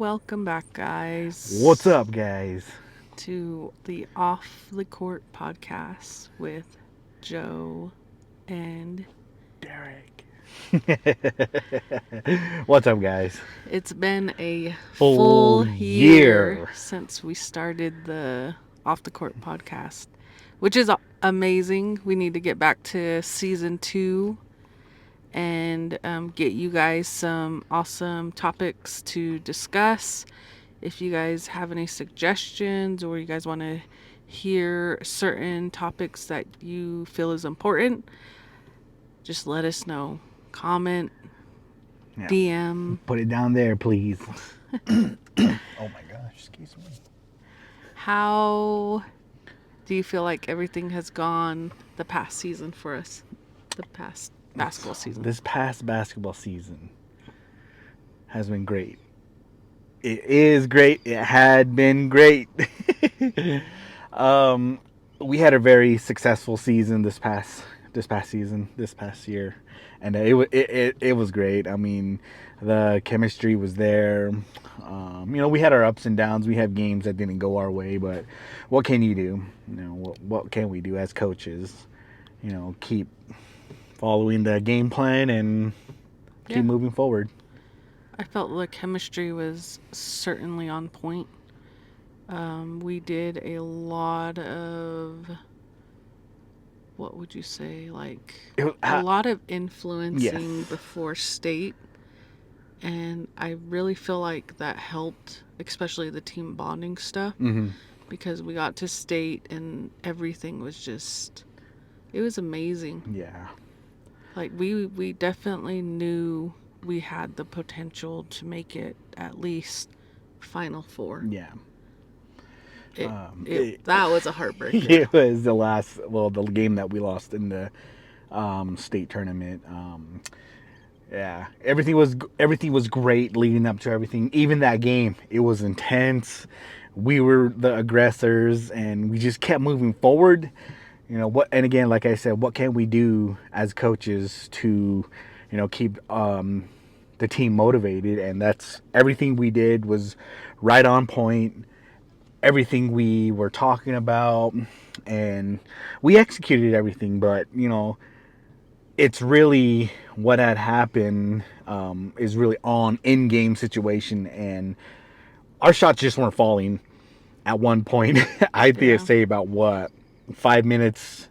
Welcome back, What's guys, up, guys? to the Off the Court podcast with Joe and Derek. What's up, guys? it's been a Full full year year. since we started the Off the Court podcast, which is amazing. We need to get back to season 2 and get you guys some awesome topics to discuss. If you guys have any suggestions or you guys want to hear certain topics that you feel is important, just let us know. Comment, Yeah. DM. Put it down there, please. Oh my gosh, excuse me. How do you feel like everything has gone the past season for us? The past basketball season. This past basketball season has been great. It is great. It had been great. um, we had a very successful season this past year, and it was great. I mean, the chemistry was there. We had our ups and downs. We had games that didn't go our way, but what can you do? What can we do as coaches? Keep following the game plan and Yeah. keep moving forward. I felt the chemistry was certainly on point. We did a lot of, what would you say, like It, a uh, lot of yes. influencing before state. And I really feel like that helped, especially the team bonding stuff, Mm-hmm. because we got to state and everything was just, it was amazing. Yeah. Like we definitely knew we had the potential to make it at least Final Four. Yeah. It it It, that was a heartbreaker. it was the game that we lost in the state tournament. Yeah, everything was great leading up to everything. Even that game, it was intense. We were the aggressors, and we just kept moving forward. What? And again, like I said, what can we do as coaches to, keep the team motivated? And that's everything we did was right on point. Everything we were talking about, and we executed everything. But it's really what had happened is really on in-game situation, and our shots just weren't falling at one point. I think I Yeah. say about what 5 minutes,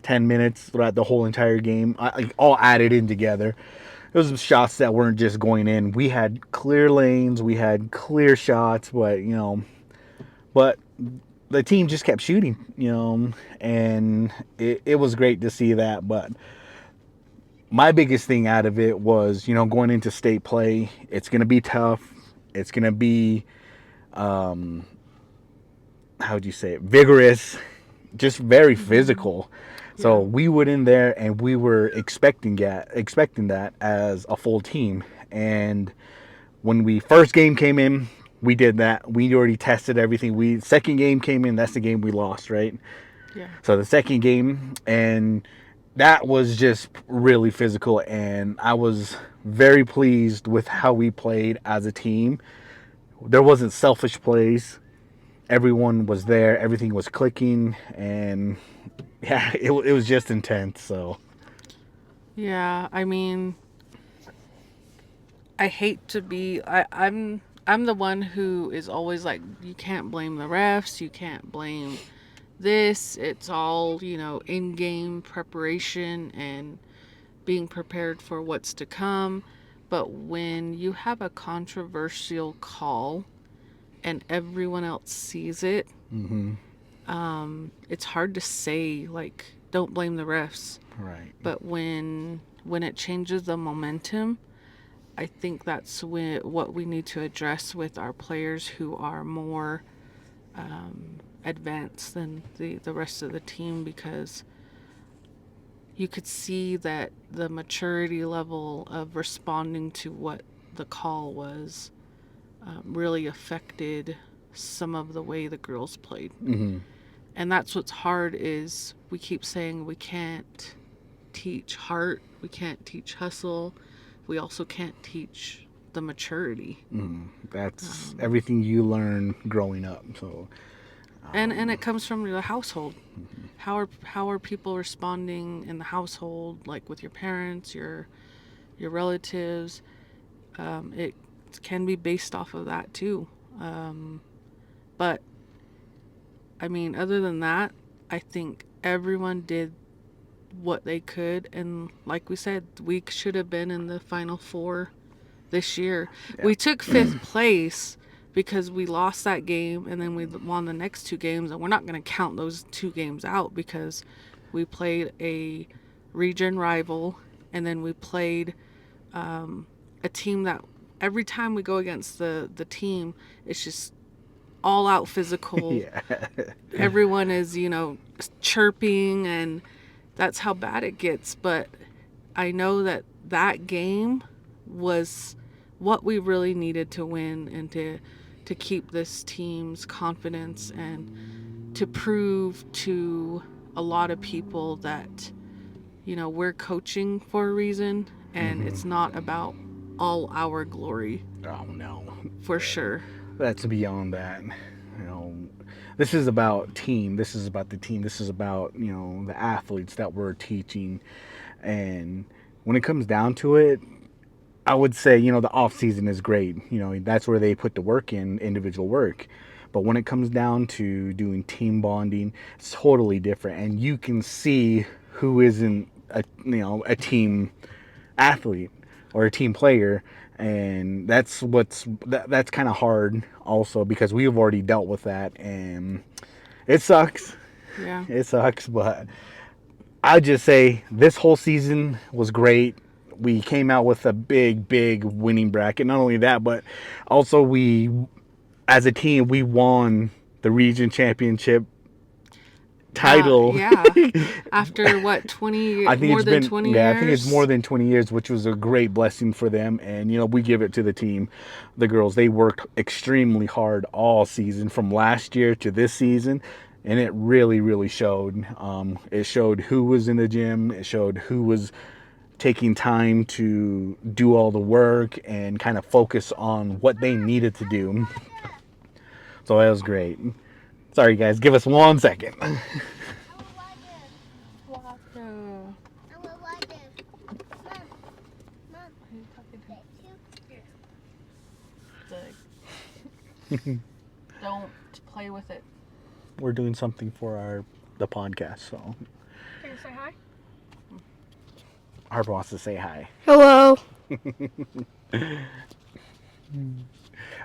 10 minutes throughout the whole entire game, all added in together. It was shots that weren't just going in. We had clear lanes, we had clear shots, but the team just kept shooting, and it was great to see that. But my biggest thing out of it was, going into state play, it's going to be tough. It's going to be, how would you say it, vigorous, just very Mhm. physical. So Yeah. we went in there and we were expecting that as a full team. And when we first game came in, we did that. We already tested everything. We second game came in, that's the game we lost, right? Yeah. So the second game, and that was just really physical, and I was very pleased with how we played as a team. There wasn't selfish plays. Everyone was there. Everything was clicking, and yeah, it was just intense. So Yeah. I mean, I hate to be I'm the one who is always like, you can't blame the refs, you can't blame this. It's all, in game preparation and being prepared for what's to come. But when you have a controversial call and everyone else sees it, mm-hmm. it's hard to say like don't blame the refs. Right. But when it changes the momentum, I think that's what we need to address with our players who are more advanced than the rest of the team, because you could see that the maturity level of responding to what the call was really affected some of the way the girls played. Mm-hmm. And that's what's hard is we keep saying we can't teach heart, we can't teach hustle, we also can't teach the maturity. That's everything you learn growing up. So And it comes from the household. How are people responding in the household, like with your parents, your relatives? It can be based off of that too. But I mean, other than that, I think everyone did what they could, and like we said, we should have been in the final four this year. Yeah. We took fifth place because we lost that game, and then we won the next two games, and we're not going to count those two games out because we played a region rival, and then we played a team that every time we go against the team, it's just all out physical. yeah. Everyone is, chirping, and that's how bad it gets. But I know that game was what we really needed to win, and to keep this team's confidence, and to prove to a lot of people that we're coaching for a reason, and it's not about all our glory. Oh no. For sure. That's beyond that. This is about team. This is about the team. This is about, the athletes that we're teaching. And when it comes down to it, I would say, the off season is great. That's where they put the work in, individual work. But when it comes down to doing team bonding, it's totally different. And you can see who isn't a team athlete or a team player. And that's kind of hard also, because we've already dealt with that, and it sucks. Yeah. It sucks, but I just say this whole season was great. We came out with a big winning bracket. Not only that, but also we, as a team, we won the region championship title. Yeah. After what, 20? I think more it's than been 20 yeah, years? I think it's more than 20 years, which was a great blessing for them. And we give it to the team, the girls. They worked extremely hard all season, from last year to this season, and it really showed. It showed who was in the gym. It showed who was taking time to do all the work and kind of focus on what they needed to do. So that was great. Sorry, guys. Give us 1 second. Don't play with it. We're doing something for the podcast, so Can you say hi? Harper wants to say hi. Hello.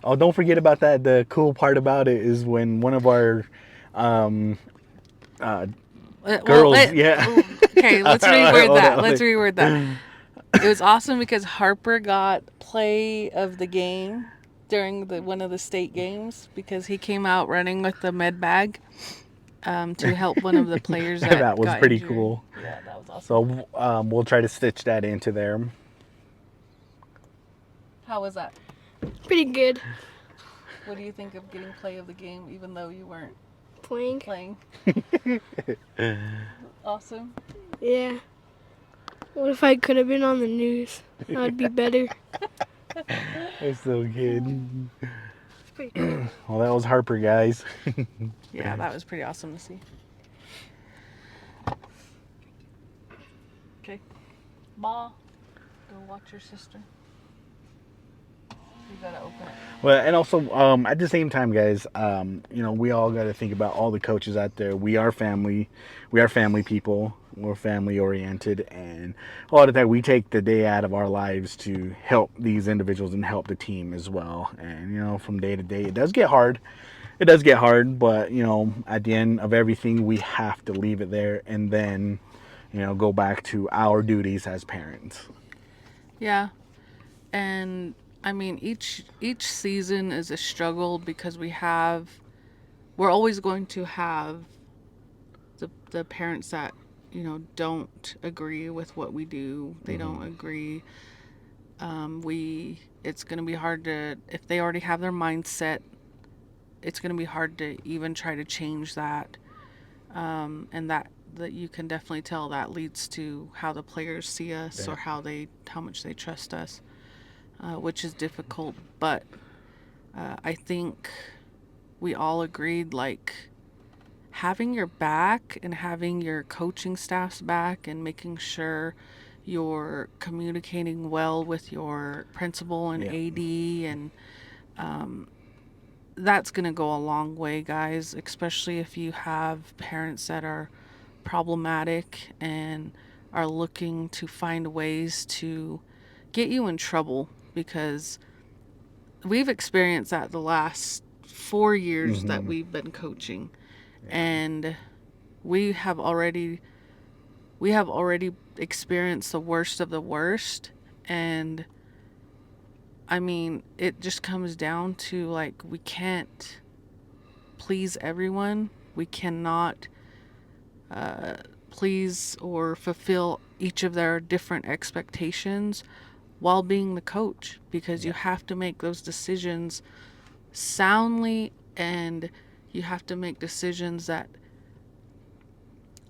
Oh, don't forget about that. The cool part about it is when one of our girls, Okay, let's reword that. Let's reword that. It was awesome because Harper got play of the game during one of the state games, because he came out running with the med bag to help one of the players that was got pretty injured. cool. Yeah, that was awesome. So we'll try to stitch that into there. How was that? Pretty good. What do you think of getting play of the game, even though you weren't Playing. playing? Awesome. Yeah. What if I could have been on the news? That would be better. It's so good. It's pretty cool. Well, that was Harper, guys. Yeah, that was pretty awesome to see. Okay. Ma, go watch your sister. You gotta open it. Well, and also at the same time, guys, we all got to think about all the coaches out there. We are family. We are family people. We're family oriented, and a lot of that we take the day out of our lives to help these individuals and help the team as well. And from day to day, it does get hard. It does get hard, but at the end of everything, we have to leave it there and then go back to our duties as parents. Yeah, and I mean each season is a struggle, because we're always going to have the parents that don't agree with what we do. They don't agree. It's going to be hard if they already have their mindset, it's going to be hard to even try to change that. And that you can definitely tell that leads to how the players see us, or how much they trust us. which is difficult. But I think we all agreed, like, having your back and having your coaching staff's back and making sure you're communicating well with your principal and Yeah. AD, and that's going to go a long way, guys, especially if you have parents that are problematic and are looking to find ways to get you in trouble, because we've experienced that the last 4 years that we've been coaching. And we have already experienced the worst of the worst. And I mean, it just comes down to, like, we can't please everyone. We cannot please or fulfill each of their different expectations while being the coach, because you have to make those decisions soundly, and you have to make decisions that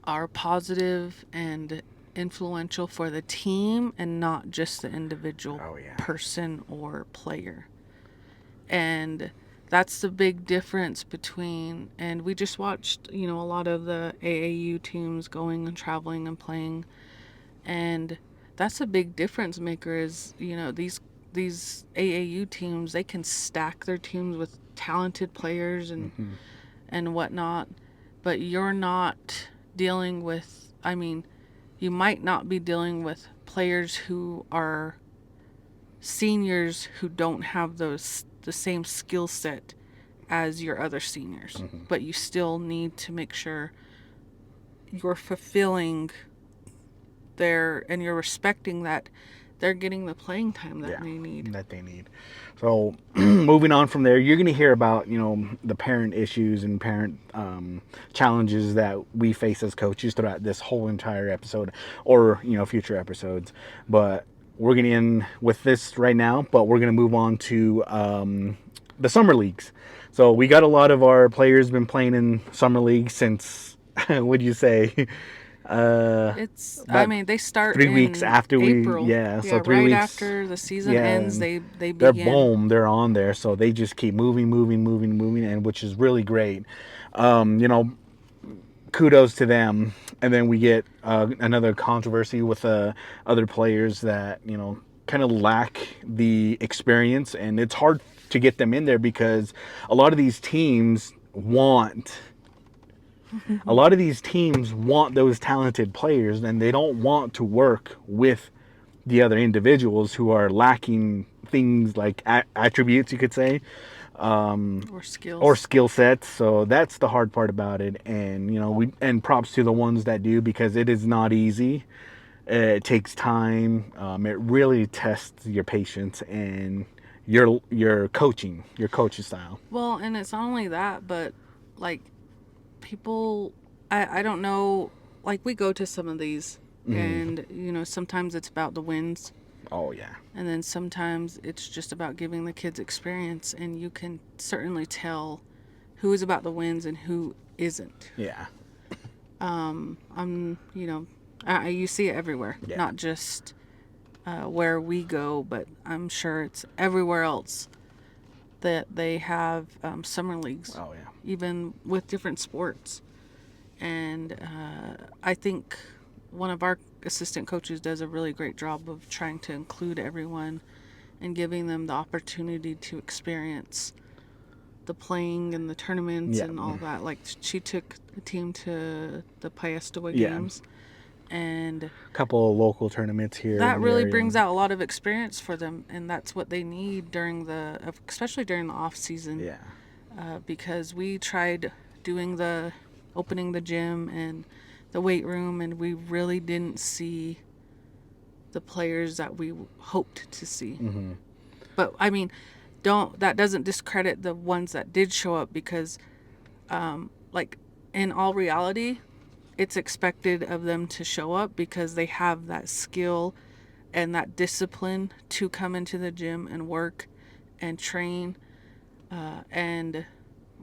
are positive and influential for the team and not just the individual person or player. And that's the big difference between, and we just watched, a lot of the AAU teams going and traveling and playing, and that's a big difference maker. Is, these AAU teams, they can stack their teams with talented players and whatnot, but you're not dealing with, I mean, you might not be dealing with players who are seniors who don't have the same skill set as your other seniors, but you still need to make sure you're fulfilling and you're respecting that they're getting the playing time that they need. So moving on from there, you're going to hear about, the parent issues and parent challenges that we face as coaches throughout this whole entire episode, or, future episodes. But we're going to end with this right now, but we're going to move on to the summer leagues. So we got a lot of our players been playing in summer leagues since, what do you say? They start 3 weeks after April. so 3 right weeks after the season ends, they begin. they're on there, so they just keep moving, and which is really great. Kudos to them. And then we get another controversy with other players that kind of lack the experience, and it's hard to get them in there because a lot of these teams want those talented players, and they don't want to work with the other individuals who are lacking things like attributes, you could say, or skill sets. So that's the hard part about it. And and props to the ones that do, because it is not easy. It takes time. It really tests your patience and your coaching style. Well, and it's not only that, but like, people, I don't know, like, we go to some of these and sometimes it's about the wins. Oh yeah. And then sometimes it's just about giving the kids experience, and you can certainly tell who is about the wins and who isn't. Yeah. You see it everywhere, not just where we go, but I'm sure it's everywhere else that they have summer leagues. Oh yeah. Even with different sports. And I think one of our assistant coaches does a really great job of trying to include everyone and giving them the opportunity to experience the playing and the tournaments and all that. Like, she took the team to the Piestewa games and a couple of local tournaments here. That really brings out a lot of experience for them, and that's what they need especially during the off season. Yeah. Because we tried opening the gym and the weight room, and we really didn't see the players that we hoped to see. But I mean, that doesn't discredit the ones that did show up, because like, in all reality, it's expected of them to show up because they have that skill and that discipline to come into the gym and work and train. And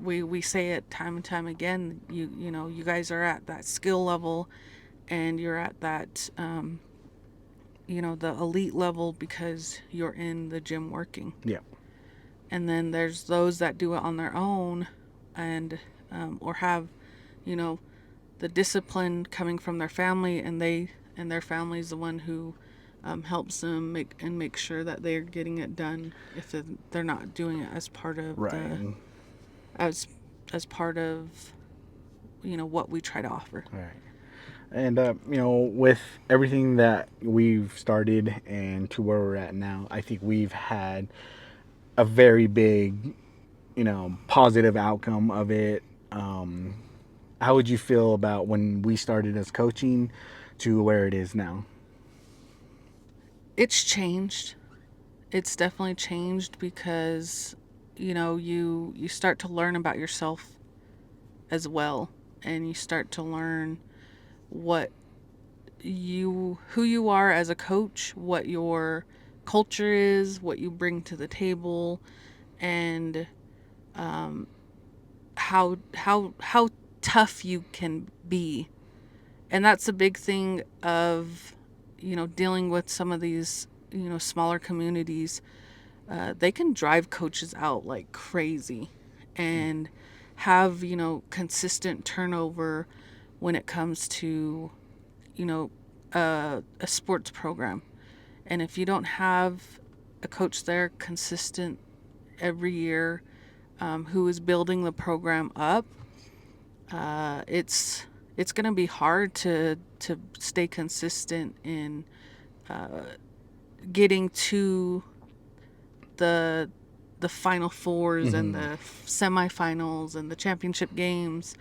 we say it time and time again, you guys are at that skill level, and you're at that the elite level because you're in the gym working. Yeah. And then there's those that do it on their own and or have, the discipline coming from their family, and their family's the one who helps them make sure that they're getting it done if they're not doing it as part of Right. as part of what we try to offer. Right. And with everything that we've started and to where we're at now, I think we've had a very big, positive outcome of it. How would you feel about when we started as coaching to where it is now? It's changed. It's definitely changed because you start to learn about yourself as well, and you start to learn who you are as a coach, what your culture is, what you bring to the table, and how tough you can be. And that's a big thing of dealing with some of these smaller communities. They can drive coaches out like crazy and have consistent turnover when it comes to a sports program. And if you don't have a coach there consistent every year, who is building the program up, it's going to be hard to stay consistent in getting to the Final Fours and the semifinals and the championship games.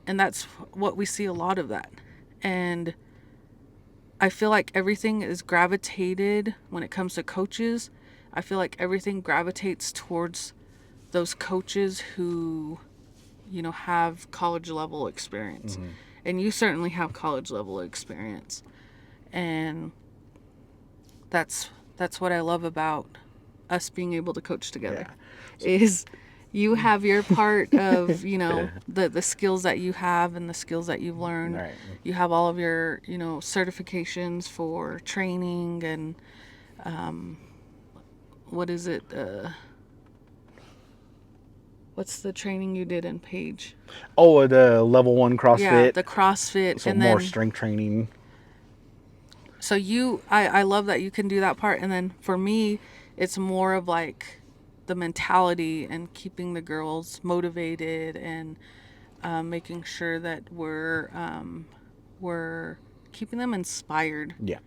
And that's what we see, a lot of that. And I feel like everything is gravitated when it comes to coaches. I feel like everything gravitates towards those coaches who have college level experience. And you certainly have college level experience. And that's what I love about us being able to coach together. Is you have your part of the skills that you have and the skills that you've learned. Right. You have all of your certifications for training and what is it, what's the training you did in Page? Oh, the level 1 CrossFit. Yeah, the CrossFit. So and more then, strength training. So I love that you can do that part. And then for me, it's more of like the mentality and keeping the girls motivated and making sure that we're keeping them inspired. Yeah.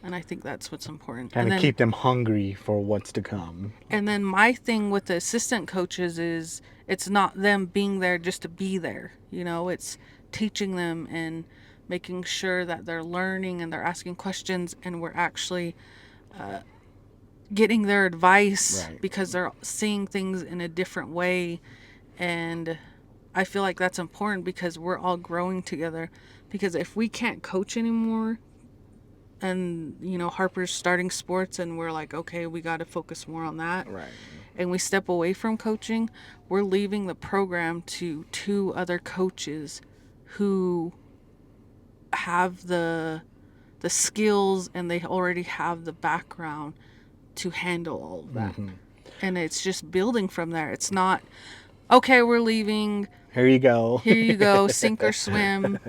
And I think that's what's important. Kind of keep them hungry for what's to come. And then my thing with the assistant coaches is it's not them being there just to be there. It's teaching them and making sure that they're learning and they're asking questions, and we're actually getting their advice. Right. Because they're seeing things in a different way. And I feel like that's important because we're all growing together. Because if we can't coach anymore, and Harper's starting sports and we're like, okay, we got to focus more on that, Right. and we step away from coaching, we're leaving the program to 2 other coaches who have the skills and they already have the background to handle all of that. And it's just building from there. It's not, okay, we're leaving, here you go, sink or swim,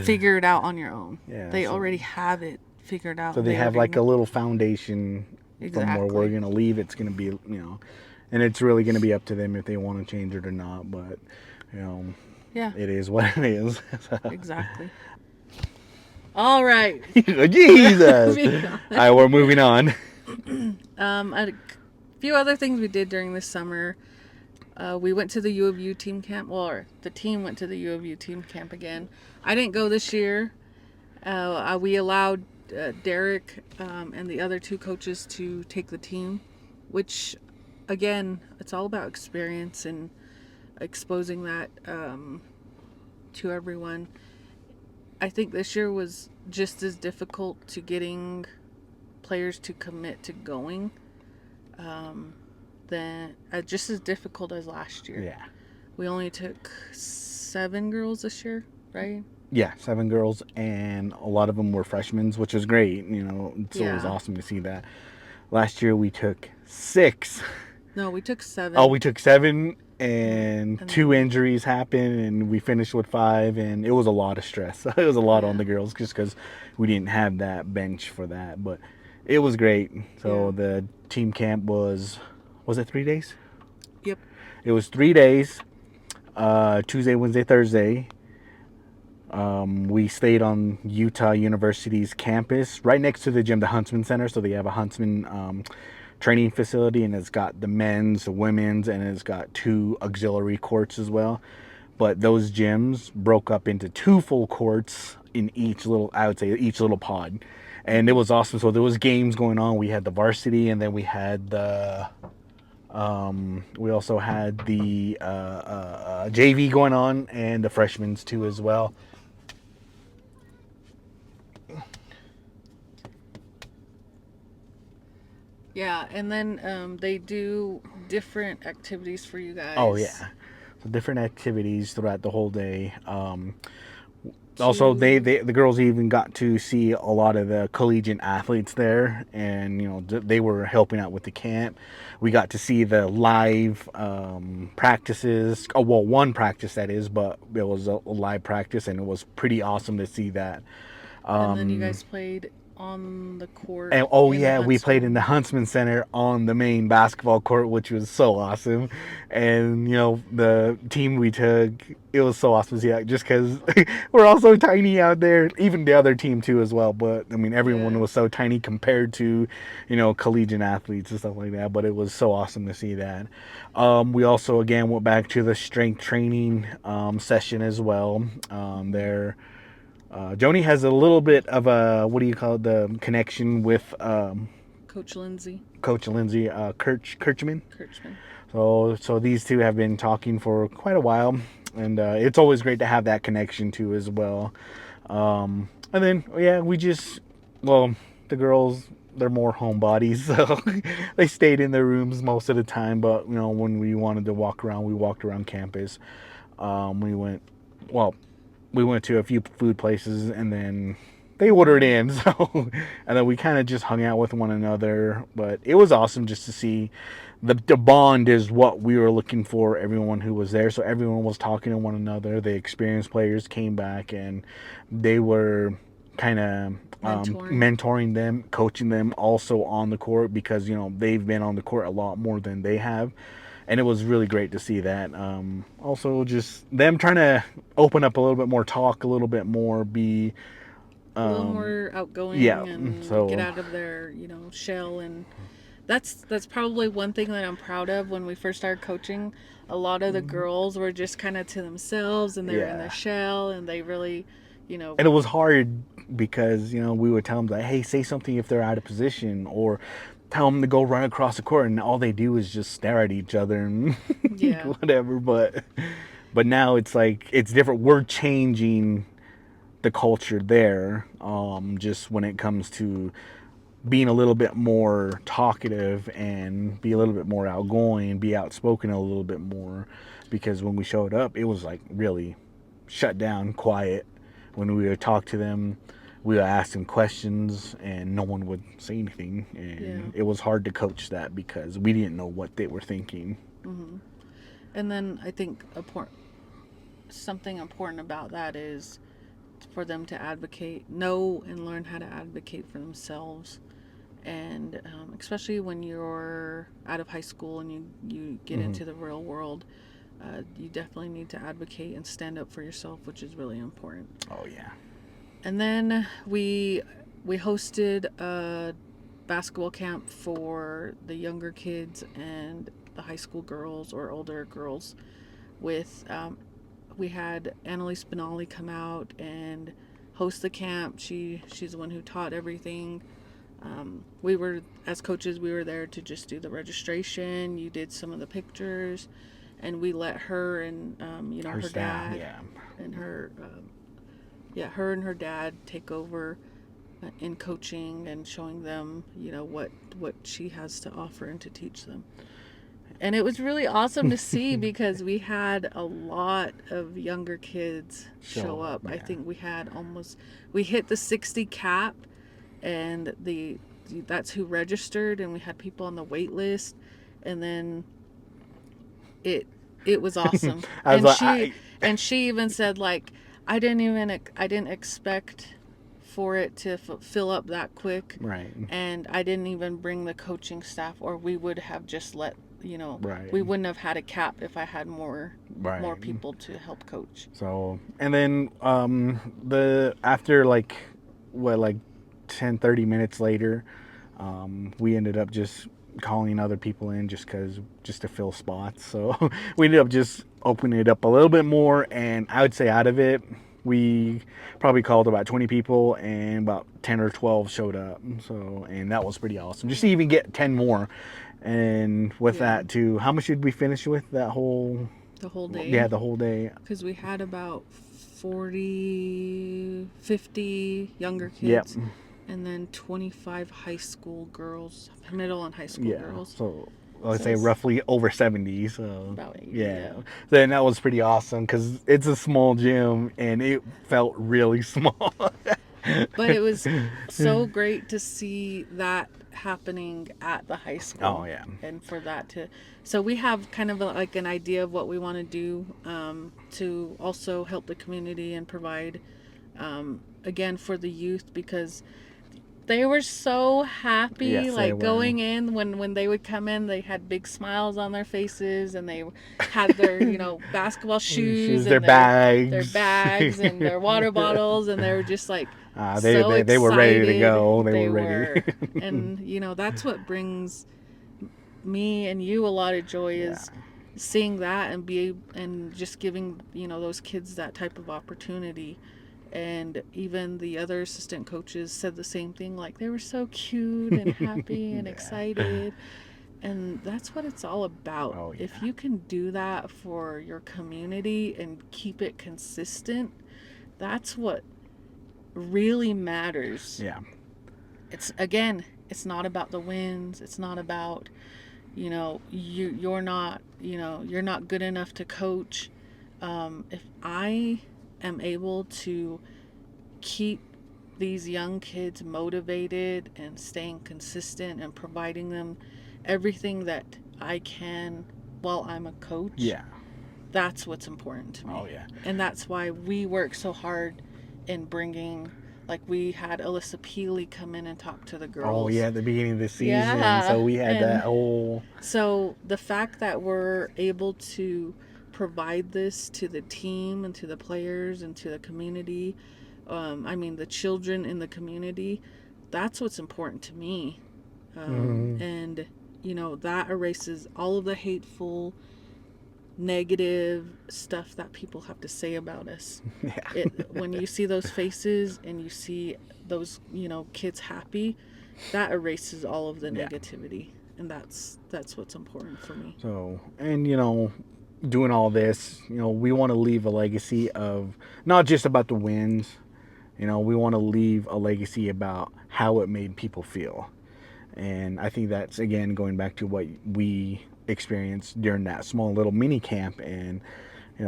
figure it out on your own. Yeah, They already have it figured out. So they have like a little foundation. Exactly. From where we're going to leave. It's going to be, and it's really going to be up to them if they want to change it or not. But, yeah, it is what it is. Exactly. All right. Jesus. All right, we're moving on. A few other things we did during this summer. We went to the U of U team camp. Well, the team went to the U of U team camp again. I didn't go this year. We allowed Derek and the other 2 coaches to take the team, which, again, it's all about experience and exposing that to everyone. I think this year was just as difficult to getting players to commit to going than just as difficult as last year. Yeah. We only took 7 girls this year, right? Yeah, 7 girls, and a lot of them were freshmen, which was great. So it was Yeah. awesome to see that. Last year we took 6. No, we took 7. Oh, we took 7, and And 2 then- injuries happened, and we finished with 5, and it was a lot of stress. It was a lot on Yeah. the girls just because we didn't have that bench for that, but it was great. So Yeah. the team camp was it 3 days? Yep. It was 3 days, Tuesday, Wednesday, Thursday. We stayed on Utah University's campus, right next to the gym, the Huntsman Center. So they have a Huntsman training facility, and it's got the men's, the women's, and it's got 2 auxiliary courts as well. But those gyms broke up into 2 full courts in each little pod, and it was awesome. So there was games going on. We had the varsity, and then we had the we also had the JV going on, and the freshmen's too as well. Yeah, and then they do different activities for you guys. Oh yeah, so different activities throughout the whole day. Also, the girls even got to see a lot of the collegiate athletes there, and they were helping out with the camp. We got to see the live practices. Oh well, one practice that is, but it was a live practice, and it was pretty awesome to see that. And then you guys played on the court. And we played in the Huntsman Center on the main basketball court, which was so awesome. And the team we took, it was so awesome to see that, just because we're all so tiny out there. Even the other team too as well. But I mean, everyone was so tiny compared to collegiate athletes and stuff like that. But it was so awesome to see that. We also again went back to the strength training session as well. There. Joni has a little bit of a, what do you call it, the connection with Coach Lindsay. Kirchman. Kirchman. So these two have been talking for quite a while, and it's always great to have that connection too as well. And then the girls, they're more homebodies, so they stayed in their rooms most of the time. But when we wanted to walk around, we walked around campus. We went to a few food places, and then they ordered in. So, and then we kind of just hung out with one another. But it was awesome just to see the bond is what we were looking for. Everyone who was there, so everyone was talking to one another. The experienced players came back, and they were kind of mentoring them, coaching them also on the court, because they've been on the court a lot more than they have. And it was really great to see that. Also, just them trying to open up a little bit more, talk a little bit more, be a little more outgoing, and get out of their shell. And that's probably one thing that I'm proud of. When we first started coaching, a lot of the girls were just kind of to themselves, and they were in their shell, and they really And it was hard because we would tell them like, hey, say something if they're out of position, or tell them to go run across the court, and all they do is just stare at each other and whatever. But now it's like, it's different. We're changing the culture there, just when it comes to being a little bit more talkative and be a little bit more outgoing, be outspoken a little bit more, because when we showed up, it was like really shut down, quiet. When we would talk to them, we would ask them questions, and no one would say anything. And it was hard to coach that because we didn't know what they were thinking. Mm-hmm. And then I think something important about that is for them to know and learn how to advocate for themselves. And especially when you're out of high school and you get into the real world, you definitely need to advocate and stand up for yourself, which is really important. Oh, yeah. And then we hosted a basketball camp for the younger kids and the high school girls or older girls. We had Annalise Benali come out and host the camp. She's the one who taught everything. As coaches, we were there to just do the registration. You did some of the pictures, and we let her and her dad and her and her dad take over in coaching and showing them what she has to offer and to teach them. And it was really awesome to see because we had a lot of younger kids show up. I yeah. think we hit the 60 cap, and that's who registered, and we had people on the wait list, and then it was awesome. I was And like, she even said, like, I didn't expect for it to fill up that quick. Right. And I didn't even bring the coaching staff, or we would have just let, Right. we wouldn't have had a cap if I had more Right. people to help coach. So, and then after like 10-30 minutes later, we ended up just calling other people in just to fill spots. So we ended up just opening it up a little bit more, and I would say out of it, we probably called about 20 people, and about 10 or 12 showed up. So, and that was pretty awesome. Just to even get 10 more. And with that too, how much did we finish with that whole? The whole day. Yeah, the whole day. Because we had about 40, 50 younger Yep. kids. And then 25 high school girls, middle and high school Yeah. girls. So let's So say it's roughly over 70. So about 80, yeah. Then that was pretty awesome because it's a small gym and it felt really small. But it was so great to see that happening at the high school. Oh yeah. And for that so we have kind of like an idea of what we want to do to also help the community and provide again for the youth, because they were so happy. Yes, they like were. going in, when they would come in, they had big smiles on their faces, and they had their basketball shoes, their and bags, and their water bottles, and they were just like they were ready to excited. go. They were ready. And that's what brings me and you a lot of joy, is seeing that and just giving those kids that type of opportunity. And even the other assistant coaches said the same thing, like they were so cute and happy and excited. And that's what it's all about. Oh, yeah. If you can do that for your community and keep it consistent, that's what really matters. Yeah. It's not about the wins. It's not about, you're not good enough to coach. If I am able to keep these young kids motivated and staying consistent and providing them everything that I can while I'm a coach, that's what's important to me. Oh yeah. And that's why we work so hard in bringing, like, we had Alyssa Peely come in and talk to the girls. Oh yeah, at the beginning of the season. Yeah. So we had that whole. So the fact that we're able to provide this to the team and to the players and to the community, the children in the community, that's what's important to me. And that erases all of the hateful, negative stuff that people have to say about us. Yeah. When you see those faces and you see those kids happy, that erases all of the negativity. And that's what's important for me. So, and doing all this, we want to leave a legacy of not just about the wins. We want to leave a legacy about how it made people feel. And I think that's, again, going back to what we experienced during that small little mini camp, and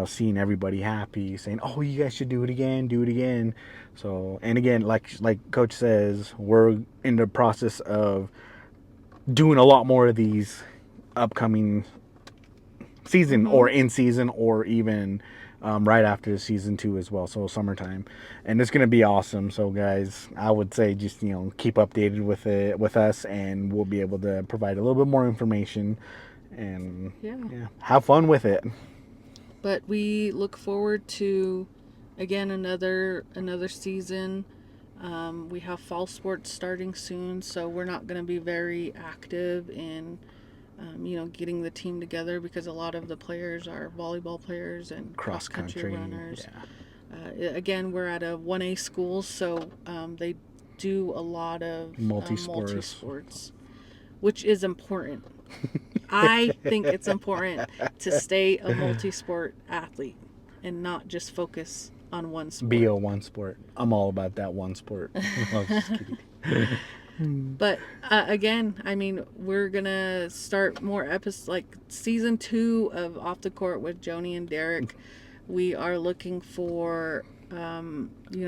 seeing everybody happy, saying, oh, you guys should do it again. So, and again, like Coach says, we're in the process of doing a lot more of these upcoming season, or in season, or even right after season 2 as well, so summertime, and it's gonna be awesome. So guys, I would say just keep updated with us, and we'll be able to provide a little bit more information and have fun with it. But we look forward to, again, another season. We have fall sports starting soon, so we're not going to be very active in getting the team together, because a lot of the players are volleyball players and cross-country runners. Again, we're at a 1A school, so they do a lot of multi-sports, which is important. I think it's important to stay a multi-sport athlete and not just focus on one sport. Be a one sport. I'm all about that one sport. I'm just kidding. But again, I mean, we're gonna start more episodes, like season 2 of Off the Court with Joni and Derek. We are looking for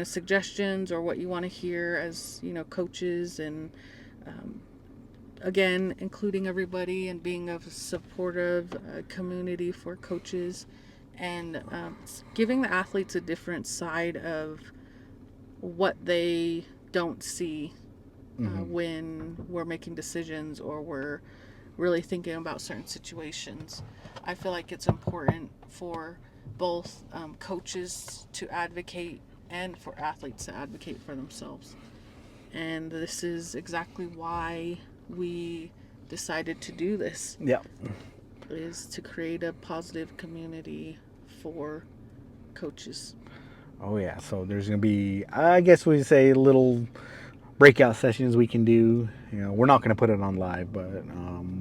suggestions or what you want to hear as coaches, and again, including everybody and being a supportive community for coaches, and giving the athletes a different side of what they don't see when we're making decisions or we're really thinking about certain situations. I feel like it's important for both coaches to advocate and for athletes to advocate for themselves. And this is exactly why we decided to do this, Yeah. is to create a positive community for coaches. Oh yeah. So there's gonna be, I guess we'd say, little breakout sessions we can do. We're not gonna put it on live, but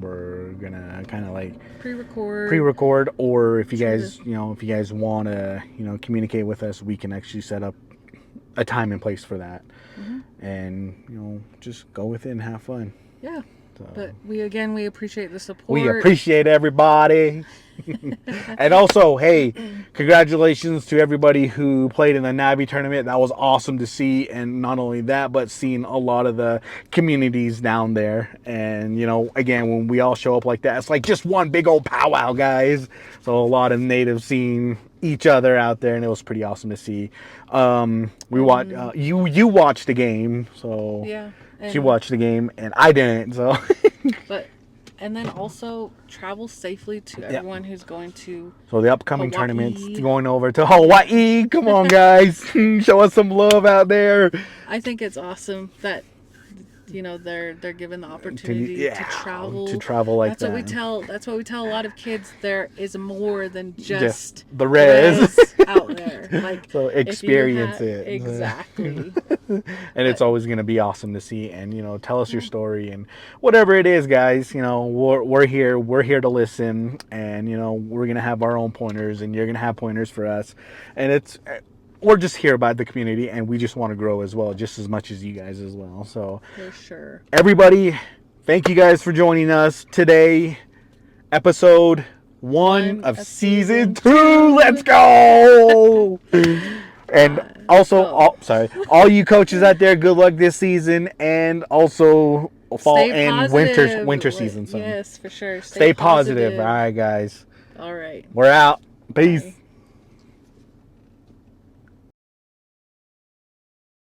we're gonna kind of like pre-record, or if you guys, if you guys want to, communicate with us, we can actually set up a time and place for that, and just go with it and have fun. Yeah. So, But we appreciate the support. we appreciate everybody. And also, hey, congratulations to everybody who played in the Navi tournament. That was awesome to see. And not only that, but seeing a lot of the communities down there. And, again, when we all show up like that, it's like just one big old powwow, guys. So a lot of natives seeing each other out there, and it was pretty awesome to see. We watched, you watched the game, so Yeah. she watched the game, and I didn't, so. And then also travel safely to everyone who's going to. So the upcoming Hawaii. tournaments going over to Hawaii. Come on, guys, show us some love out there. I think it's awesome that they're given the opportunity to travel. To travel like that's that. That's what we tell a lot of kids. There is more than just the res out there. Like, so experience it exactly. And it's always going to be awesome to see, and tell us your story and whatever it is, guys. We're here. We're here to listen, and we're going to have our own pointers, and you're going to have pointers for us, and we're just here about the community, and we just want to grow as well, just as much as you guys as well. So For sure. Everybody, thank you guys for joining us today. Episode 1 of season 2. Let's go! And also, all you coaches out there, good luck this season, and also fall Stay and positive. winter season. So Yes, for sure. stay positive. All right, guys. All right. We're out. Peace. Bye.